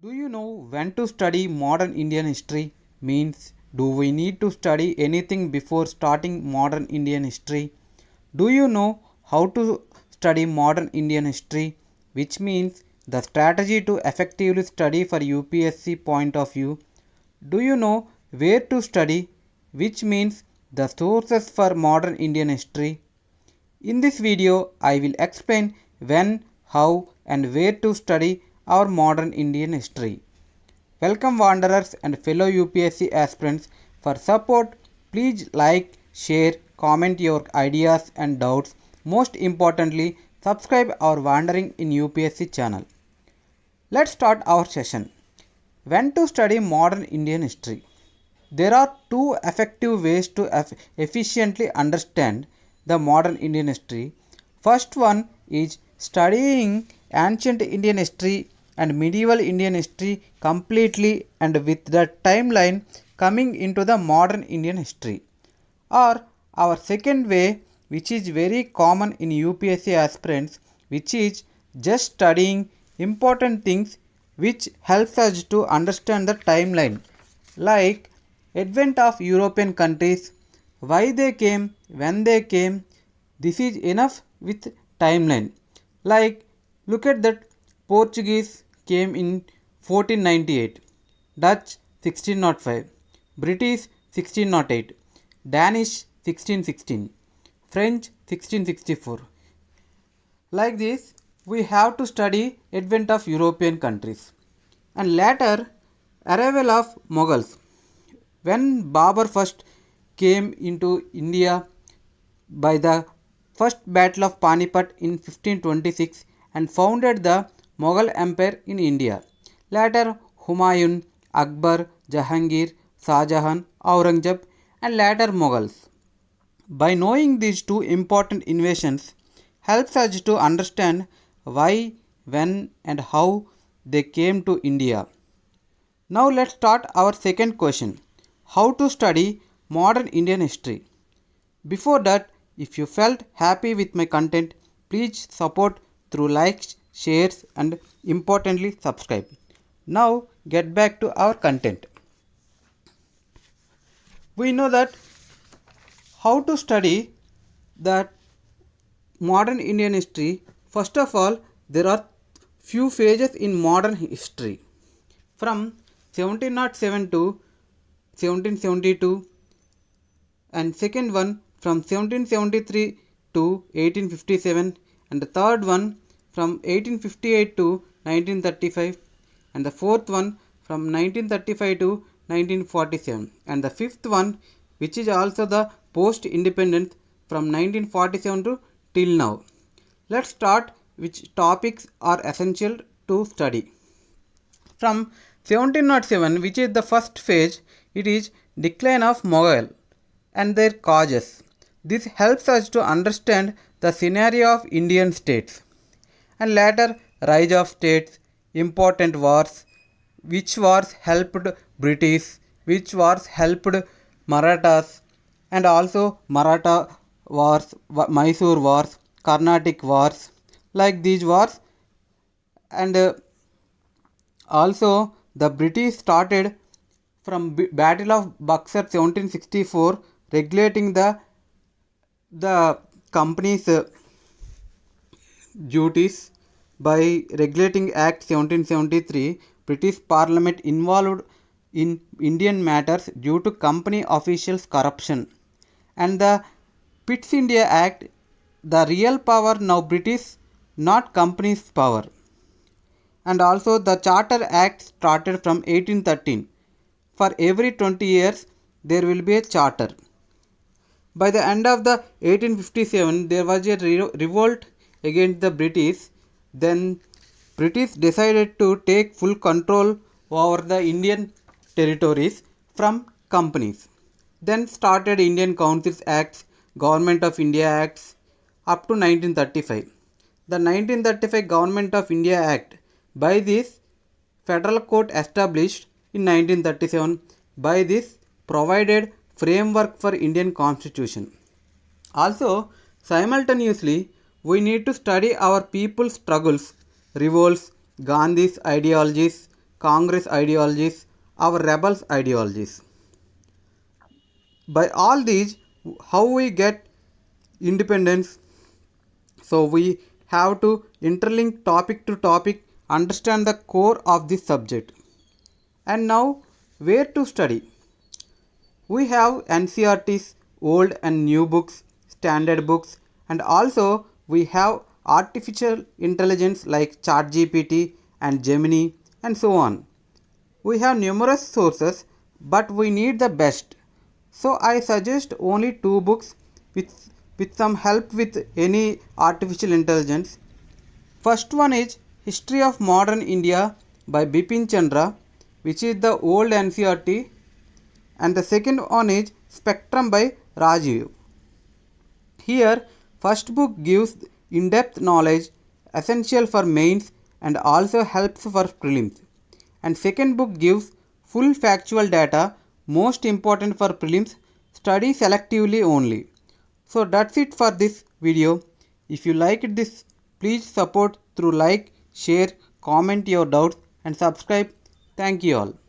Do you know when to study modern Indian history? Means, do we need to study anything before starting modern Indian history? Do you know how to study modern Indian history? Which means the strategy to effectively study for UPSC point of view. Do you know where to study? Which means the sources for modern Indian history. In this video, I will explain when, how and where to study our modern Indian history. Welcome wanderers and fellow UPSC aspirants. For support, please like, share, comment your ideas and doubts. Most importantly, subscribe our Wandering in UPSC channel. Let's start our session. When to study modern Indian history? There are two effective ways to efficiently understand the modern Indian history. First one is studying ancient Indian history and medieval Indian history completely and with the timeline coming into the modern Indian history. Or our second way, which is very common in UPSC aspirants, which is just studying important things which helps us to understand the timeline, like advent of European countries, why they came, when they came. This is enough with timeline. Like, look at that, Portuguese came in 1498, Dutch 1605, British 1608, Danish 1616, French 1664. Like this, we have to study advent of European countries. And later, arrival of Mughals. When Babur first came into India by the first battle of Panipat in 1526 and founded the Mughal Empire in India. Later Humayun, Akbar, Jahangir, Shah Jahan, Aurangzeb and later Mughals. By knowing these two important invasions helps us to understand why, when and how they came to India. Now let's start our second question. How to study modern Indian history. Before that, if you felt happy with my content, please support through likes, shares and importantly subscribe. Now get back to our content. We know that how to study the modern Indian history. First of all, there are few phases in modern history. From 1707 to 1772 and second one from 1773 to 1857 and the third one from 1858 to 1935 and the fourth one from 1935 to 1947 and the fifth one, which is also the post independence, from 1947 to till now. Let's start which topics are essential to study. From 1707, which is the first phase, it is decline of Mughal and their causes. This helps us to understand the scenario of Indian states. And later rise of states, important wars, which wars helped British, which wars helped Marathas, and also Maratha wars, Mysore wars, Carnatic wars, like these wars. And also the British started from Battle of Buxar 1764 regulating the company's duties. By regulating Act 1773, British Parliament involved in Indian matters due to company officials' corruption. And the Pitt's India Act, the real power now British, not company's power. And also the Charter Act started from 1813. For every 20 years there will be a charter. By the end of the 1857 there was a revolt against the British. Then British decided to take full control over the Indian territories from companies. Then started Indian Councils Acts, Government of India Acts up to 1935. The 1935 Government of India Act, by this Federal Court established in 1937, by this provided framework for Indian Constitution. Also, simultaneously, we need to study our people's struggles, revolts, Gandhi's ideologies, Congress ideologies, our rebels ideologies. By all these, how we get independence? So we have to interlink topic to topic, understand the core of this subject. And now, where to study? We have NCERTs, old and new books, standard books, and also we have artificial intelligence like ChatGPT and Gemini and so on. We have numerous sources, but we need the best. So I suggest only two books with some help with any artificial intelligence. First one is History of Modern India by Bipin Chandra, which is the old NCERT, and the second one is Spectrum by Rajiv. Here, first book gives in-depth knowledge essential for mains and also helps for prelims. And second book gives full factual data most important for prelims. Study selectively only. So that's it for this video. If you liked this, please support through like, share, comment your doubts and subscribe. Thank you all.